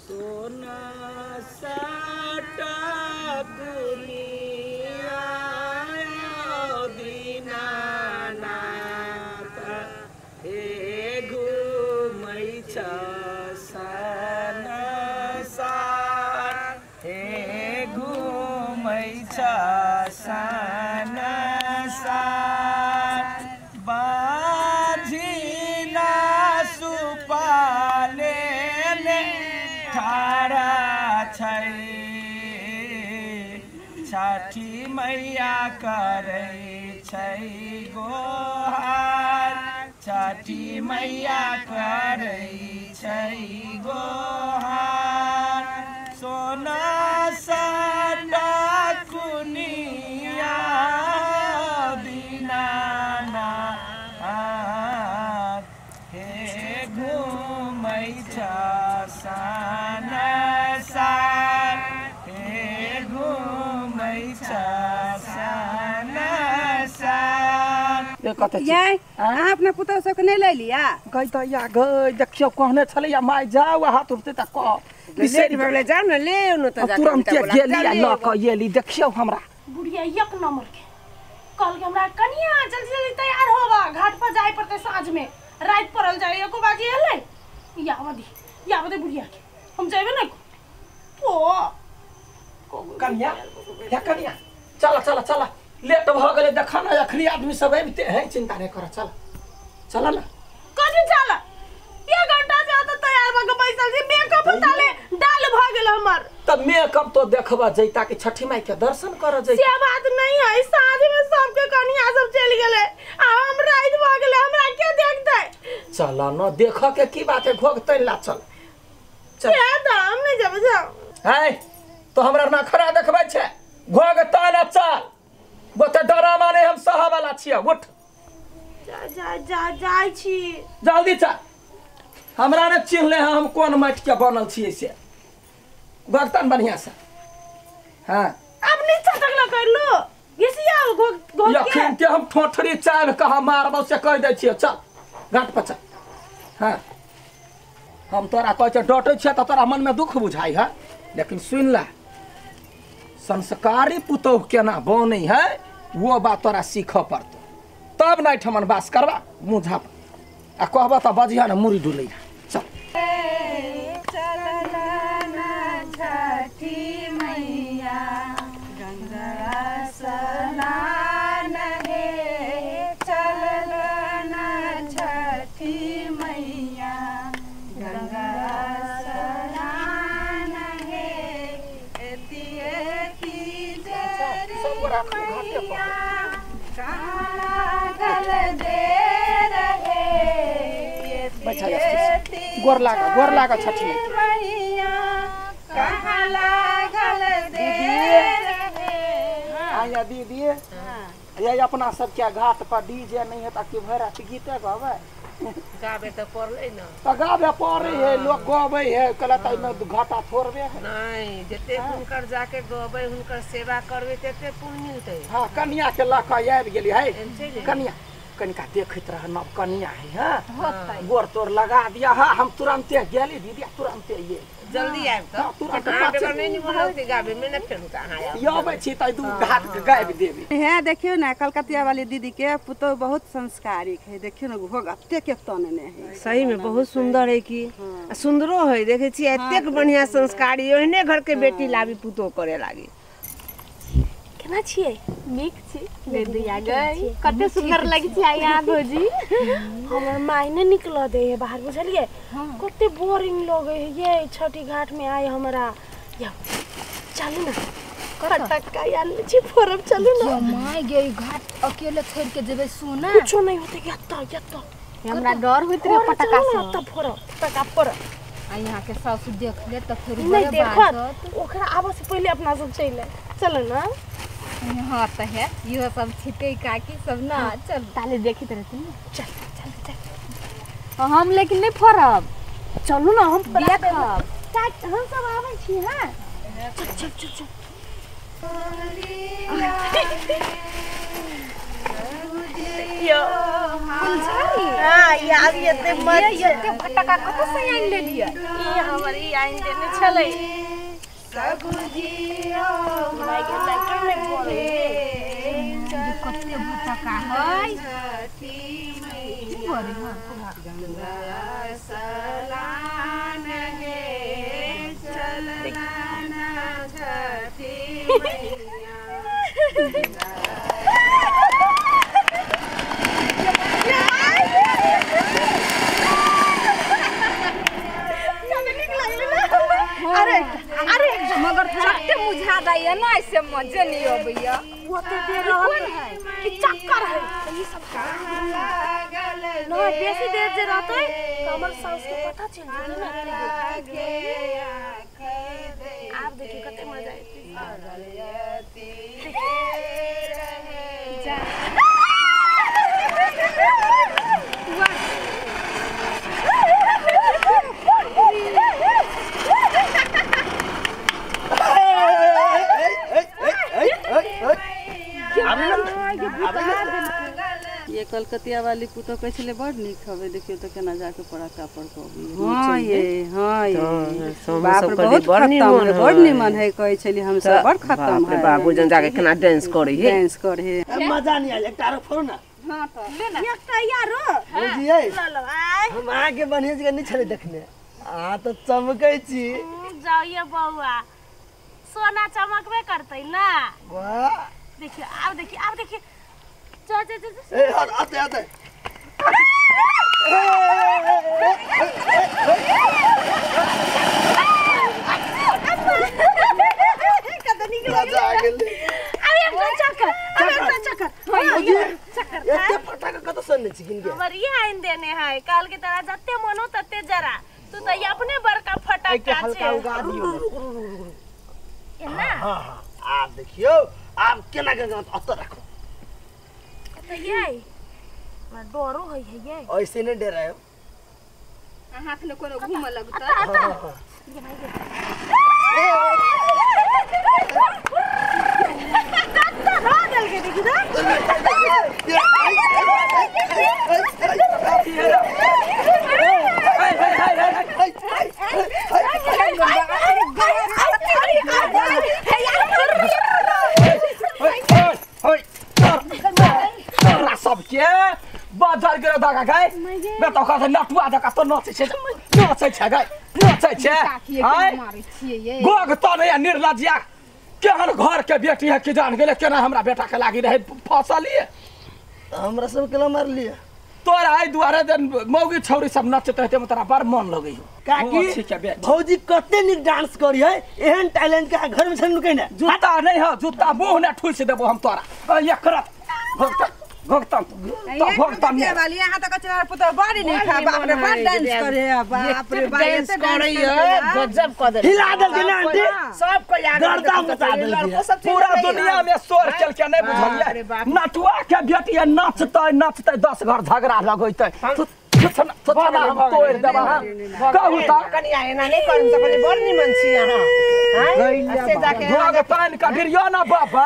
सोना साटा दुनिया दीनानाथ हे घुमै छ संसार हे घुमै छ संसार बाझिना सुपाले ठाड़ा छै छठी मैया करै छै गोहार छठी मैया करै छै गोहार सोना साटा कुनिया दीनानाथ हे घुमै छ संसार हे घुमै छ संसार याय अहाँ अपना पुतौ सबके नहीं ले लिया गई तो या गई देखियो कहने छले या माय जाओ हाथ उठते त कह बिसेट भगले जाओ न ले न त तुरंत गेली आ ल क येली देखियो हमरा बुढ़िया एक नंबर के कल के हमरा कनिया जल्दी जल्दी तैयार होगा घाट पर जाए पड़ते साँझ में रात पड़ल जाए एको बाजी हले यावदी बुढ़िया के हम जाबे न ओ कन्या या कन्या चला चला चला लेट भ गेले देखा ना अखरी आदमी सब आबते हैं चिंता नहीं कर चल चला ना कथि चल 1 घंटा से तो तैयार भ के बैसल छी मेकअप ताले डाल भ गेल हमर त मेकअप तो देखबा जैता कि छठी माई के दर्शन कर जैता से बात नहीं है साँझ में सबके कनिया सब चल गेले आ हम रात भ गेले हमरा के देखतै चला न देख के की बात है घोगतै ला चल चल हम नहीं जाबे जाओ है तो हमरा ना खरा देखबै छै घोगतै ना चल बोते डरामा नहीं हम सहा वाला छियै उठ जाय छी जल्दी चल हमरा ने चिन्हले हम कोन माटि के बनल छियै से घोगतन बढ़िया से हां अब नहीं छटक ल कर लो घिसिया घो यखन के हम ठोठरी चाल कहा मारबो से कह दै छियै चल घाट पर चल हां हम तोरा कहै छ डटै छ त तोरा मन में दुख बुझाई है लेकिन सुन ले संस्कारी पुतौह केना बनै है वो बात तोरा सीख पड़तो तब नहीं ठमन बास करबा मुँह झाप आ कहबा त बजिया न मुड़ी डुलै चल छठी मैया गंगा स्नान हे चल ना छठी मैया गंगा स्नान हे गोर लागा छठी मैया कहाँ लागल आया दीदी ये अपना सब क्या घाट पर डीजे नहीं है ताकि भरा गीते गावे गाबे तो पड़ले न तो गाबे पड़े है लोग गावे है कला त में घाटा थोड़बे है नहीं जते हुनकर जाके गाबे हुनकर सेवा करबे तते पुण्य मिलते हां कन्या के लख आबि गेली है कन्या कनिका देखत रह नव कन्या है हां गोर तोर लगा दिया हां हम तुरंत गेली दीदी तुरंत ये जल्दी आब तो तुरंत पेपर नहीं निकलते गाबे में न फेर कहां आया यो बे छी त दू घाट के गाबि देबी है देखियो ना कलकतिया वाली दीदी के पुतो बहुत संस्कारिक है देखियो ना भोग अत्ते के तने है सही में बहुत सुंदर है की सुंदरो है देखे छी एतेक बढ़िया संस्कारी ओहने घर के बेटी लाभी पुतो करे लागी केना छियै नीक छी ले दिया गई कते सुंदर लगी छी यहाँ भौजी हमर माई ने निकल दे है बाहर बुझलिए कते बोरिंग लगे है ये छठी घाट में आए हमरा या चलू ना पटक्का याल छी फोरम चलू ना माई गे घाट अकेले छोड़ के जेबे सोना कुछ नहीं होते या तो हमरा डर होइत रे पटक्का से त फोरो पटक्का फोरो आ यहाँ के सासु देख ले त फिर नहीं देखो ओकरा आबो से पहले अपना सब चले चलो ना हां त है यो सब छिटे काकी सब ना चल ताले देखी तरह से चल हम लेकिन नहीं फोरब चलू ना हम देखब हम सब आबै छी हां चल यो फुलझड़ी हां यार ये मत ये फटाका कत से आइन ले लिया ई हमरी आइन देने छले लाइक लाइटर में बोले कते फटाका है बोले हां अरे मगर चट्टे मुझा दैया ना ऐसे मजे नहीं हो भैया वो तो दे रहल है कि चक्कर है ये सब का न बेसी देर जे रहते कमर साउस के पता चल जाए ना आप देखिए कते मजा आती ये कलकतिया वाली पुतो कैसे बड़ निक हवे देखियो तो केना जाके पड़ाका पड़को हाँ ये बाप रे बहुत बड़ निमन है कहै छली हम सब बड़ खत्म है बाबू जन जाके केना डांस करे है डांस करे है मजा नहीं आया एकटा रो फोन ना हां तो ले ना एकटा यारो बुझिए ल लो आय हम आगे बनिए जगह नहीं छले देखने आ तो चमकै छी जाओ ये बउआ सोना चमकबे करतै ना वाह देखिए आप देखिए जा ए आते आते मजा आ गेल अरे एक चक्कर एते फटाका कत सन्ने छी किन के हमर ये आइन देने है काल के तरह जत्ते मनो तत्ते जरा तू तो ये अपने बड़का फटाका हल्का छे उगा दियो ना हां आप देखियो आप केना के अत रखो तो ये मैं डरो है ये ऐसे नहीं डरायो हाथ में कोनो घूम लगता सबके बाजार के दागा गए मैं तो कहत नटुआ जका तो नचे छे गए नचे छे हाय मारे छिए ये गोग तो नहीं निर्लज्जिया केहन घर के बेटी है कि जान गेले केना हमरा बेटा के लागी रहे फसलिए हमरा सब केला मार लिए तोरा आई दुआरे दिन मौगी छौरी सब नचते रहते तोरा बड़ मन लगै काकी भौजी कते निक डांस करी है एहन टैलेंट के घर में छन नुकै ना जूता नहीं हो जूता मुंह ने ठुस देबो हम तोरा एक करत भगतम कलकतिया वाली यहाँ तक चला पुतो बड़ी नहीं खा बाप रे बड़ डांस करे बाप रे डांस करे गजब कर दे हिला दल के ना आंटी सबको याद गर्दा मचा दल पूरा दुनिया में शोर चल के नहीं बुझलिए नटुआ के बेटिया नाचते 10 घर झगड़ा लगैते सोचना हम तोड़ देबा कहू त कनी आए ना नहीं करम त कनी बड़ निमन छी यहां हैं ऐसे जाके भोग पान का गिरियो ना बाबा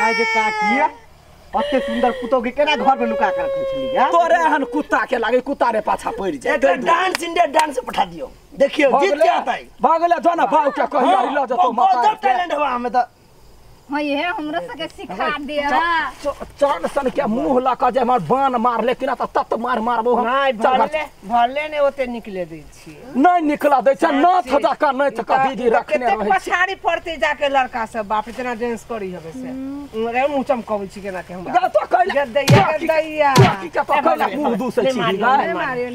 आज काकी अते सुंदर पुतो के केना घर में लुका कर रखै छली या तोरे हन कुत्ता के लागे कुत्ता रे पाछा पड़ जाए एक डांस इंडिया डांस पठा दियो देखियो जीत के आता है भागले जो ना भाव के कहियो ल जतो माता बहुत टैलेंट हुआ हमें तो हां ये हमरा सके सिखा दे चांद सन के मुंह ला के जे हमर बाण मार लेकिन त तत मारबो हम नहीं भले ने ओते निकले दै छी नहीं निकला दै छ न थजा का नहीं थका दीदी रखने रहे पछाड़ी पड़ते जाके लड़का सब बाप इतना डांस करी हबे से रे मुंह चमकावे छी केना के हम जा तो कहले दैया की के तो कहले मुंह दूसरे छी नहीं मारियो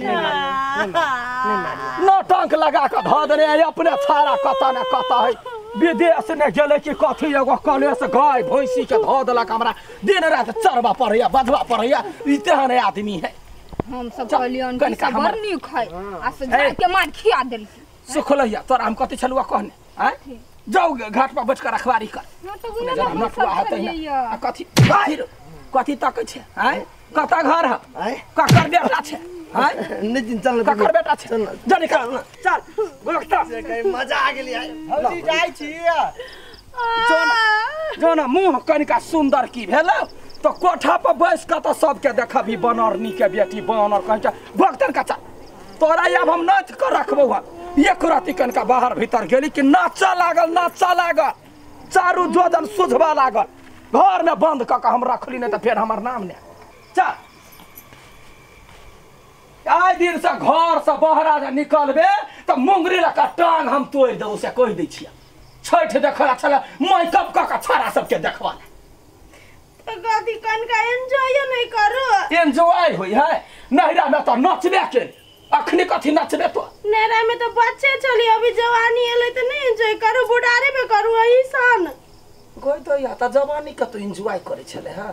न टंक लगा के ध देने अपने थारा कता न कता है विदेश ने गेले कि कथी एगो कलेस गाय भैंसी के ध देलक हमरा दिन रात चरबा पड़ैया बधवा पड़ैया ई तेहन आदमी है हम सब कलियन के सब बड़ नी खाई आ से जाके मार खिया देल सुखलैया तोरा हम कथी छलुआ कहने हैं जाओ घाट पर बैठ कर रखवारी कर हां तो नटुआ हेतै ना कथी तक छै हैं कता घर है ककर बेटा छै हैं नहीं चल ककर बेटा छै जनी कर चल गोलकता मजा आ गेली भौजी जाई छी जोना मुंह कनिका सुंदर की भेल तो कोठा पर बैस के तो सबके देखबी बनरनी के बेटी बनर कहे भक्तन का चा तोरा अब हम नाच कर रखबो एक राति कनका बाहर भीतर गेली कि नाचा लागल चारू जोजन सुझबा लागल घर में बंद क के हम रखली नहीं तो फिर हमार नाम ने चल आइ दिन से घर से बहरा जे निकलबे तो मुंगरी लका टांग हम तोड़ देबो से कह दै छियै छठ देखला छला मेकअप क के छाड़ा सबके देखवा तो गदी कनका एंजॉय नहीं करो एंजॉय होई है नहिरा में तो नचबे के अखनी कथी नचबे तो नेरा में तो बच्चे चली अभी जवानी एले तो नहीं एंजॉय करू बुढ़ारे में करू ऐसन गई तो या त जवानी के तो एंजॉय करे छले हां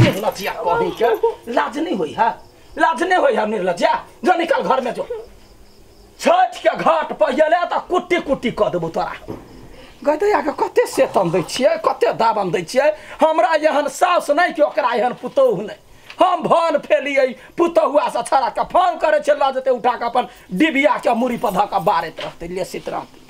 निर्लज्जा कहि के लाज नहीं होई है लाज नहीं होई है निर्लज्जा जो निकल घर में जो छठ के घाट पर गेले त कुट्टी कुट्टी क देबो तोरा गई तो या के कते सेतन दै छियै कते दाबन दै छियै हमरा एहन सास नहीं कि ओकरा एहन पुतौह नहीं हम भान फेलिए पुतहुआ से छड़ा के फोन करे लऽ जेते उठा के अपन डिबिया के मुड़ी पर धऽ के बारैत रहते लेसित रहते